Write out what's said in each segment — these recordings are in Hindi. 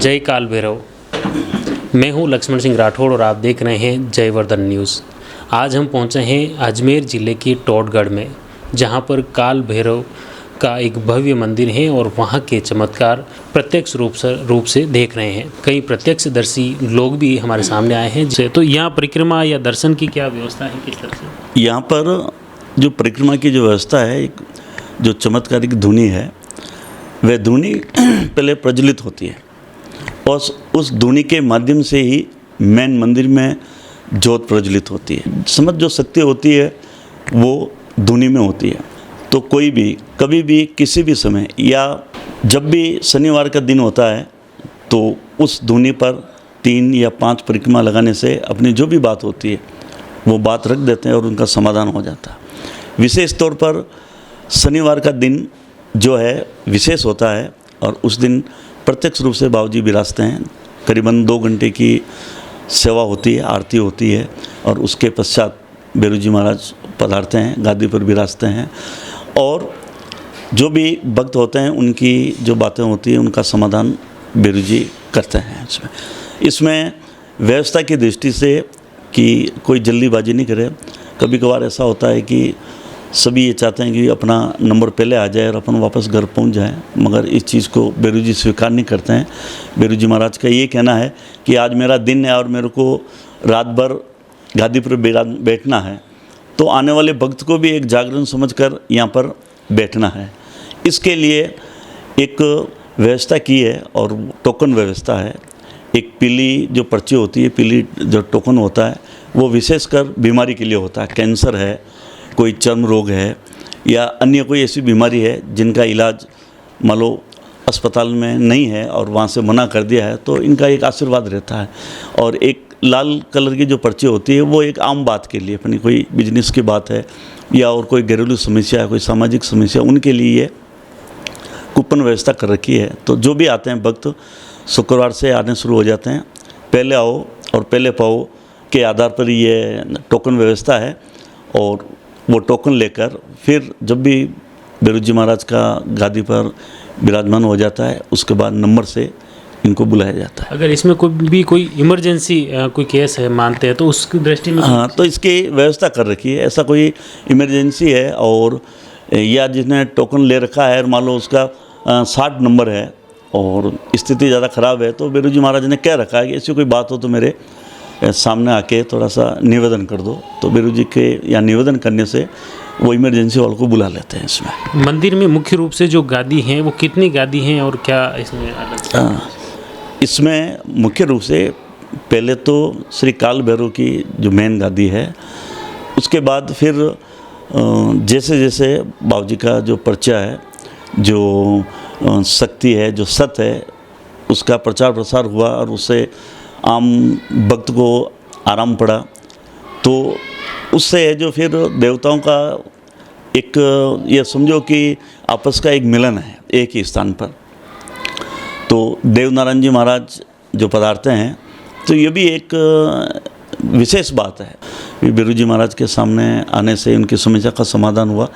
जय काल भैरव। मैं हूं लक्ष्मण सिंह राठौड़ और आप देख रहे हैं जयवर्धन न्यूज़। आज हम पहुंचे हैं अजमेर ज़िले की टोटगढ़ में, जहां पर काल भैरव का एक भव्य मंदिर है और वहां के चमत्कार प्रत्यक्ष रूप से देख रहे हैं। कई प्रत्यक्षदर्शी लोग भी हमारे सामने आए हैं। तो यहाँ परिक्रमा या दर्शन की क्या व्यवस्था है, किस तरह से? यहाँ पर जो परिक्रमा की जो व्यवस्था है, एक जो चमत्कारिक धुनी है, वह धुनी पहले प्रज्वलित होती है और उस धुनी के माध्यम से ही मेन मंदिर में ज्योत प्रज्वलित होती है। समझ जो शक्ति होती है वो धुनी में होती है। तो कोई भी कभी भी किसी भी समय या जब भी शनिवार का दिन होता है तो उस धुनी पर 3 या 5 परिक्रमा लगाने से अपनी जो भी बात होती है वो बात रख देते हैं और उनका समाधान हो जाता है। विशेष तौर पर शनिवार का दिन जो है विशेष होता है और उस दिन प्रत्यक्ष रूप से बाबूजी विराजते हैं। करीबन 2 घंटे की सेवा होती है, आरती होती है और उसके पश्चात भैरव जी महाराज पधारते हैं, गादी पर विराजते हैं और जो भी भक्त होते हैं उनकी जो बातें होती हैं उनका समाधान भैरव जी करते हैं। इसमें व्यवस्था की दृष्टि से कि कोई जल्दीबाजी नहीं करे। कभी कभार ऐसा होता है कि सभी ये चाहते हैं कि अपना नंबर पहले आ जाए और अपन वापस घर पहुंच जाएं, मगर इस चीज़ को भैरव जी स्वीकार नहीं करते हैं। भैरव जी महाराज का ये कहना है कि आज मेरा दिन है और मेरे को रात भर गादी पर बैठना है, तो आने वाले भक्त को भी एक जागरण समझकर यहाँ पर बैठना है। इसके लिए एक व्यवस्था की है और टोकन व्यवस्था है। एक पीली जो पर्ची होती है, पीली जो टोकन होता है वो विशेषकर बीमारी के लिए होता है। कैंसर है, कोई चर्म रोग है या अन्य कोई ऐसी बीमारी है जिनका इलाज मान लो अस्पताल में नहीं है और वहाँ से मना कर दिया है, तो इनका एक आशीर्वाद रहता है। और एक लाल कलर की जो पर्ची होती है वो एक आम बात के लिए, अपनी कोई बिजनेस की बात है या और कोई घरेलू समस्या है, कोई सामाजिक समस्या, उनके लिए ये कूपन व्यवस्था कर रखी है। तो जो भी आते हैं भक्त शुक्रवार से आने शुरू हो जाते हैं। पहले आओ और पहले पाओ के आधार पर ये टोकन व्यवस्था है और वो टोकन लेकर फिर जब भी भैरव जी महाराज का गादी पर विराजमान हो जाता है उसके बाद नंबर से इनको बुलाया जाता है। अगर इसमें कोई इमरजेंसी कोई केस है मानते हैं तो उसकी दृष्टि में हाँ, तो इसकी व्यवस्था कर रखी है। ऐसा कोई इमरजेंसी है और या जिसने टोकन ले रखा है मान लो उसका 60 नंबर है और स्थिति ज़्यादा ख़राब है, तो भैरव जी महाराज ने कह रखा है कि ऐसी कोई बात हो तो मेरे सामने आके थोड़ा सा निवेदन कर दो। तो भैरव जी के या निवेदन करने से वो इमरजेंसी हॉल को बुला लेते हैं। इसमें मंदिर में मुख्य रूप से जो गादी हैं वो कितनी गादी हैं और क्या इसमें अलग? इसमें मुख्य रूप से पहले तो श्री काल भैरव की जो मेन गादी है, उसके बाद फिर जैसे जैसे बाबूजी का जो पर्चा है, जो शक्ति है, जो सत्य है, उसका प्रचार प्रसार हुआ और उससे आम भक्त को आराम पड़ा, तो उससे है जो फिर देवताओं का एक ये समझो कि आपस का एक मिलन है एक ही स्थान पर। तो देवनारायण जी महाराज जो पधारते हैं तो ये भी एक विशेष बात है। भैरव जी महाराज के सामने आने से उनकी समस्या का समाधान हुआ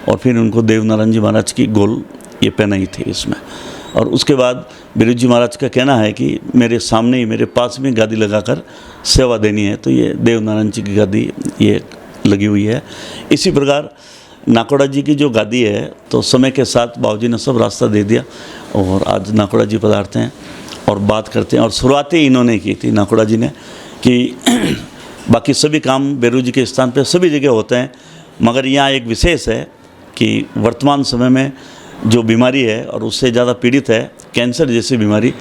और फिर उनको देवनारायण जी महाराज की गोल ये पहनाई थी इसमें। और उसके बाद भैरव जी महाराज का कहना है कि मेरे सामने ही मेरे पास में गादी लगाकर सेवा देनी है, तो ये देवनारायण जी की गादी ये लगी हुई है। इसी प्रकार नाकोड़ा जी की जो गादी है तो समय के साथ बाबूजी ने सब रास्ता दे दिया और आज नाकोड़ा जी पधारते हैं और बात करते हैं। और शुरुआती इन्होंने की थी नाकोड़ा जी ने कि बाकी सभी काम भैरव जी के स्थान पर सभी जगह होते हैं, मगर यहाँ एक विशेष है कि वर्तमान समय में जो बीमारी है और उससे ज़्यादा पीड़ित है, कैंसर जैसी बीमारी,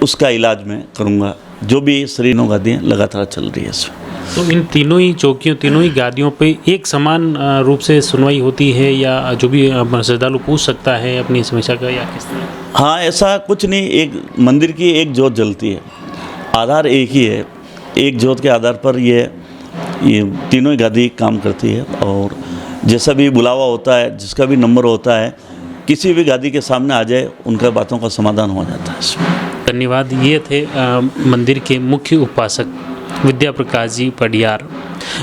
उसका इलाज मैं करूँगा। जो भी शरीरों गादियाँ लगातार चल रही है इसमें। तो इन तीनों ही चौकियों, तीनों ही गादियों पे एक समान रूप से सुनवाई होती है या जो भी श्रद्धालु पूछ सकता है अपनी समस्या का, या किस तरह? हाँ, ऐसा कुछ नहीं। एक मंदिर की एक ज्योत जलती है, आधार एक ही है। एक ज्योत के आधार पर ये तीनों ही गादी काम करती है और जैसा भी बुलावा होता है, जिसका भी नंबर होता है, किसी भी गादी के सामने आ जाए उनका बातों का समाधान हो जाता है। धन्यवाद। ये थे मंदिर के मुख्य उपासक विद्या प्रकाश जी पडियार,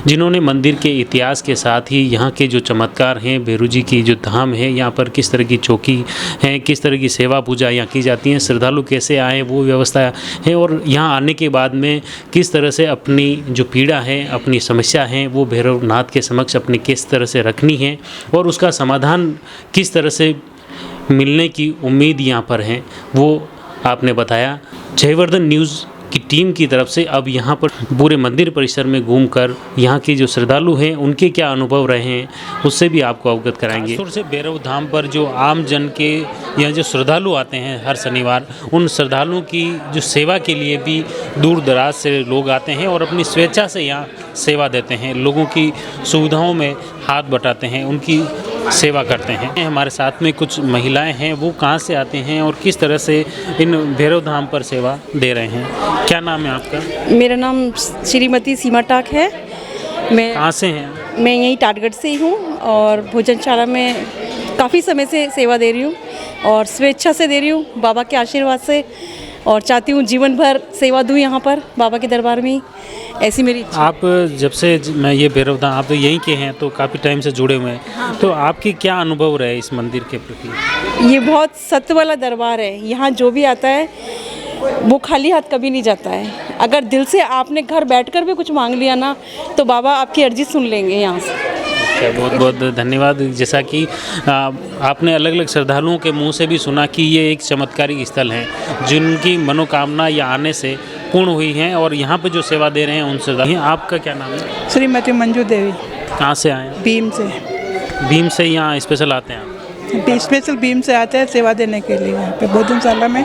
जिन्होंने मंदिर के इतिहास के साथ ही यहाँ के जो चमत्कार हैं, भैरू जी की जो धाम है, यहाँ पर किस तरह की चौकी है, किस तरह की सेवा पूजा यहाँ की जाती है, श्रद्धालु कैसे आए वो व्यवस्था है, और यहाँ आने के बाद में किस तरह से अपनी जो पीड़ा है, अपनी समस्या है, वो भैरवनाथ के समक्ष अपनी किस तरह से रखनी है और उसका समाधान किस तरह से मिलने की उम्मीद यहाँ पर है, वो आपने बताया। जयवर्धन न्यूज़ की टीम की तरफ से अब यहाँ पर पूरे मंदिर परिसर में घूमकर यहाँ के जो श्रद्धालु हैं उनके क्या अनुभव रहे हैं उससे भी आपको अवगत कराएंगे। खासतौर से भैरव धाम पर जो आम जन के यहाँ जो श्रद्धालु आते हैं हर शनिवार, उन श्रद्धालुओं की जो सेवा के लिए भी दूर दराज से लोग आते हैं और अपनी स्वेच्छा से यहाँ सेवा देते हैं, लोगों की सुविधाओं में हाथ बटाते हैं, उनकी सेवा करते हैं। हमारे साथ में कुछ महिलाएं हैं, वो कहाँ से आते हैं और किस तरह से इन भैरव धाम पर सेवा दे रहे हैं। क्या नाम है आपका? मेरा नाम श्रीमती सीमा टाक है। मैं कहाँ से हैं? मैं यहीं टाटगढ़ से ही हूँ और भोजनशाला में काफ़ी समय से सेवा दे रही हूँ और स्वेच्छा से दे रही हूँ बाबा के आशीर्वाद से, और चाहती हूँ जीवन भर सेवा दूँ यहाँ पर बाबा के दरबार में ही, ऐसी मेरी इच्छा। आप जब से मैं ये भैरव धाम, आप तो यहीं के हैं तो काफ़ी टाइम से जुड़े हुए हैं, तो आपकी क्या अनुभव रहे इस मंदिर के प्रति? ये बहुत सत्य वाला दरबार है। यहाँ जो भी आता है वो खाली हाथ कभी नहीं जाता है। अगर दिल से आपने घर बैठकर भी कुछ मांग लिया ना, तो बाबा आपकी अर्जी सुन लेंगे यहाँ से। बहुत बहुत धन्यवाद। जैसा कि आपने अलग अलग श्रद्धालुओं के मुंह से भी सुना कि ये एक चमत्कारिक स्थल है जिनकी मनोकामना या आने से पूर्ण हुई हैं, और यहाँ पे जो सेवा दे रहे हैं उन श्रद्धालु। आपका क्या नाम है? श्रीमती मंजू देवी। कहाँ से आए हैं? भीम से। भीम से यहाँ स्पेशल आते हैं आप? स्पेशल भीम से आते हैं सेवा देने के लिए यहाँ पे भोजनशाला में,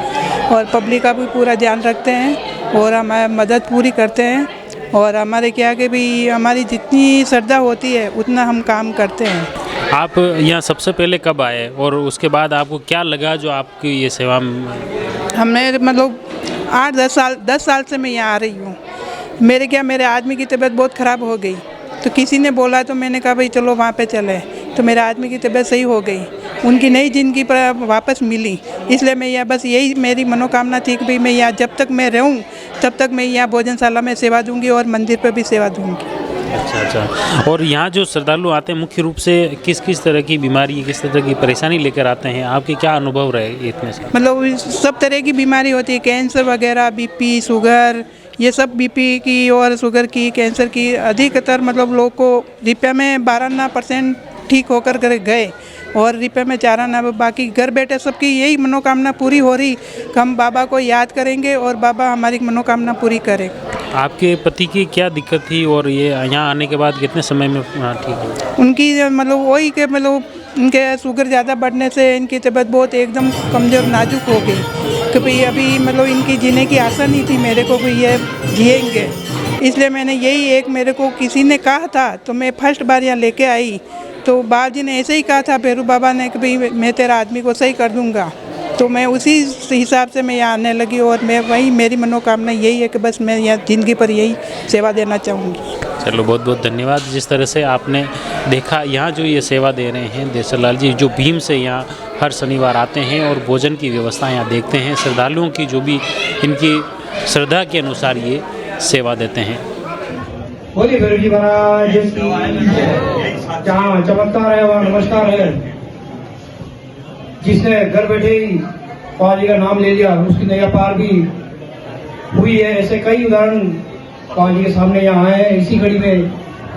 और पब्लिक का भी पूरा ध्यान रखते हैं और हमारी मदद पूरी करते हैं, और हमारे क्या कि भी हमारी जितनी श्रद्धा होती है उतना हम काम करते हैं। आप यहाँ सबसे पहले कब आए और उसके बाद आपको क्या लगा जो आपकी ये सेवा में? हमने मतलब 8-10 साल से मैं यहाँ आ रही हूँ। मेरे आदमी की तबीयत बहुत ख़राब हो गई, तो किसी ने बोला तो मैंने कहा भाई चलो वहाँ पे चले, तो मेरे आदमी की तबीयत सही हो गई, उनकी नई ज़िंदगी पर वापस मिली। इसलिए मैं यहाँ बस यही मेरी मनोकामना थी कि भाई मैं यहाँ जब तक मैं रहूँ तब तक मैं यहाँ भोजनशाला में सेवा दूँगी और मंदिर पर भी सेवा दूँगी। अच्छा। और यहाँ जो श्रद्धालु आते हैं मुख्य रूप से किस किस तरह की बीमारी, किस तरह की परेशानी लेकर आते हैं? आपके क्या अनुभव रहे इतने से? मतलब सब तरह की बीमारी होती है, कैंसर वगैरह, बीपी, शुगर, ये सब बीपी की और शुगर की, कैंसर की अधिकतर मतलब लोग को रुपये में 12% ठीक होकर गए और रुपये में 4 आना। बाकी घर बैठे सबकी यही मनोकामना पूरी हो रही कि हम बाबा को याद करेंगे और बाबा हमारी मनोकामना पूरी करे। आपके पति की क्या दिक्कत थी और ये यहाँ आने के बाद कितने समय में ठीक हुआ? उनकी मतलब वही के मतलब उनके शुगर ज़्यादा बढ़ने से इनकी तबीयत बहुत एकदम कमज़ोर नाजुक हो गई कि भाई अभी मतलब इनकी जीने की आशा नहीं थी मेरे को भी ये जिएंगे। इसलिए मैंने यही एक मेरे को किसी ने कहा था तो मैं फर्स्ट बार यहाँ लेके आई, तो बाबा जी ने ऐसे ही कहा था भैरू बाबा ने कि भाई मैं तेरा आदमी को सही कर दूँगा, तो मैं उसी हिसाब से मैं यहाँ आने लगी और मैं वही मेरी मनोकामना यही है कि बस मैं यहाँ ज़िंदगी पर यही सेवा देना चाहूँगी। चलो बहुत बहुत धन्यवाद। जिस तरह से आपने देखा यहाँ जो ये सेवा दे रहे हैं देसरलाल जी, जो भीम से यहाँ हर शनिवार आते हैं और भोजन की व्यवस्था यहाँ देखते हैं, श्रद्धालुओं की जो भी इनकी श्रद्धा के अनुसार ये सेवा देते हैं। बोलिए भैरू जी महाराज की जहाँ चमत्कार है वहाँ नमस्कार है। जिसने घर बैठे ही बाबा जी का नाम ले लिया उसकी नैया पार भी हुई है। ऐसे कई उदाहरण बाबा जी के सामने यहाँ आए हैं। इसी घड़ी में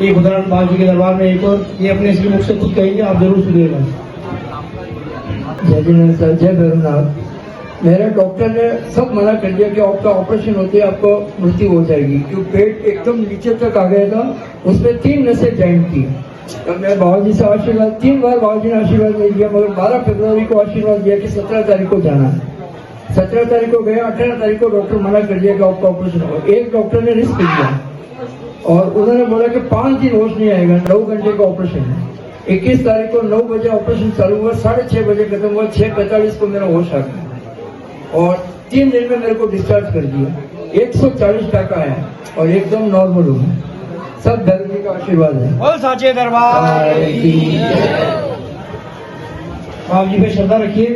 एक उदाहरण बाबा जी के दरबार में एक और ये अपने श्री मुख से खुद कहेंगे, आप जरूर सुनिएगा। जय जिनेन्द्र सर, जय भैरवनाथ। मेरे डॉक्टर ने सब मना कर दिया कि आपका ऑपरेशन होते ही आपको मृत्यु हो जाएगी, क्योंकि पेट एकदम नीचे तक आ गया था, उसमें 3 नसें जॉइंट थी। तो मैं बाबा जी से आशीर्वाद 3 बार बाबा जी ने आशीर्वाद नहीं दिया, मगर 12 फरवरी को आशीर्वाद दिया कि 17 तारीख को जाना है। 17 तारीख को गया, 18 तारीख को डॉक्टर मना कर दिया कि आपका ऑपरेशन हो। एक डॉक्टर ने रिस्क लिया और उन्होंने बोला कि 5 दिन होश नहीं आएगा, 9 घंटे का ऑपरेशन है। 21 तारीख को 9 बजे ऑपरेशन चालू हुआ, 6:30 बजे खत्म हुआ, 6:45 को मेरा होश आ गया और 3 दिन में मेरे को डिस्चार्ज कर दिया। 140 टका है और एकदम नॉर्मल हूँ। सब धर्म जी का आशीर्वाद है। बोल साचे दरबार। बाबा जी पे श्रद्धा रखिए।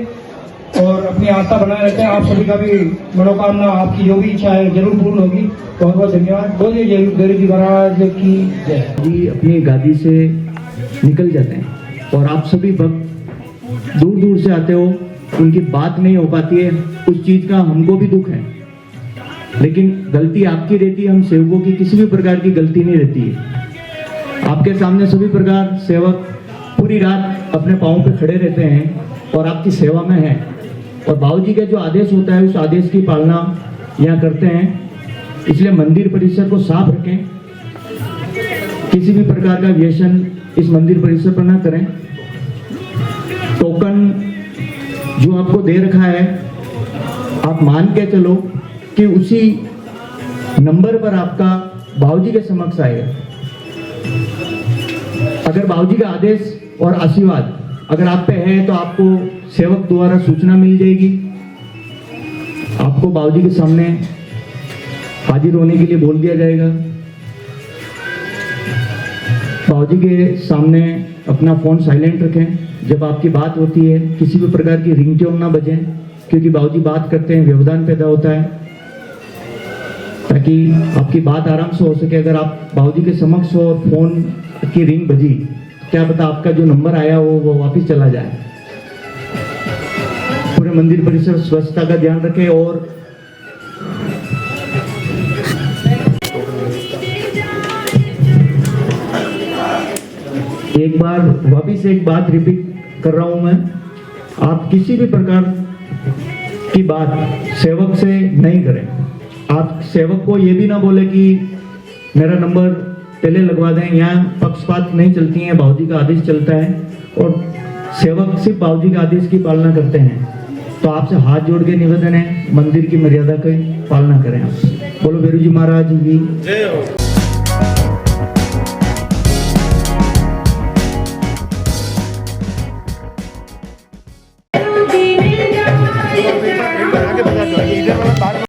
और अपनी आस्था बनाए रखें। आप सभी का भी मनोकामना, आपकी जो भी इच्छा है जरूर पूर्ण होगी। बहुत बहुत धन्यवाद। बोलिए जय गुरु जी महाराज की जय। जी अपनी गादी से निकल जाते हैं और आप सभी भक्त दूर दूर से आते हो, उनकी बात नहीं हो पाती है, उस चीज़ का हमको भी दुख है, लेकिन गलती आपकी रहती है। हम सेवकों की किसी भी प्रकार की गलती नहीं रहती है। आपके सामने सभी प्रकार सेवक पूरी रात अपने पाँव पे खड़े रहते हैं और आपकी सेवा में है, और बाबूजी का जो आदेश होता है उस आदेश की पालना यहाँ करते हैं। इसलिए मंदिर परिसर को साफ रखें, किसी भी प्रकार का व्यसन इस मंदिर परिसर पर ना करें। टोकन जो आपको दे रखा है आप मान के चलो कि उसी नंबर पर आपका बाबूजी के समक्ष आएगा। अगर बाबूजी का आदेश और आशीर्वाद अगर आप पे है तो आपको सेवक द्वारा सूचना मिल जाएगी, आपको बाबूजी के सामने हाजिर होने के लिए बोल दिया जाएगा। बाबूजी के सामने अपना फ़ोन साइलेंट रखें। जब आपकी बात होती है किसी भी प्रकार की रिंगटोन ना बजें, क्योंकि बाबूजी बात करते हैं व्यवधान पैदा होता है, ताकि आपकी बात आराम से हो सके। अगर आप बाबूजी के समक्ष हो और फ़ोन की रिंग बजी, क्या पता आपका जो नंबर आया हो वो वापस चला जाए। पूरे मंदिर परिसर स्वच्छता का ध्यान रखें। और एक बार वापिस एक बात रिपीट कर रहा हूं मैं, आप किसी भी प्रकार की बात सेवक से नहीं करें। आप सेवक को ये भी ना बोले कि मेरा नंबर पहले लगवा दें। यहाँ पक्षपात नहीं चलती है, बाबूजी का आदेश चलता है और सेवक सिर्फ बाबूजी के आदेश की पालना करते हैं। तो आपसे हाथ जोड़ के निवेदन है, मंदिर की मर्यादा की पालना करें। आप बोलो बेरू जी महाराज की जय हो। आगे बढ़ा दो, इधर वाला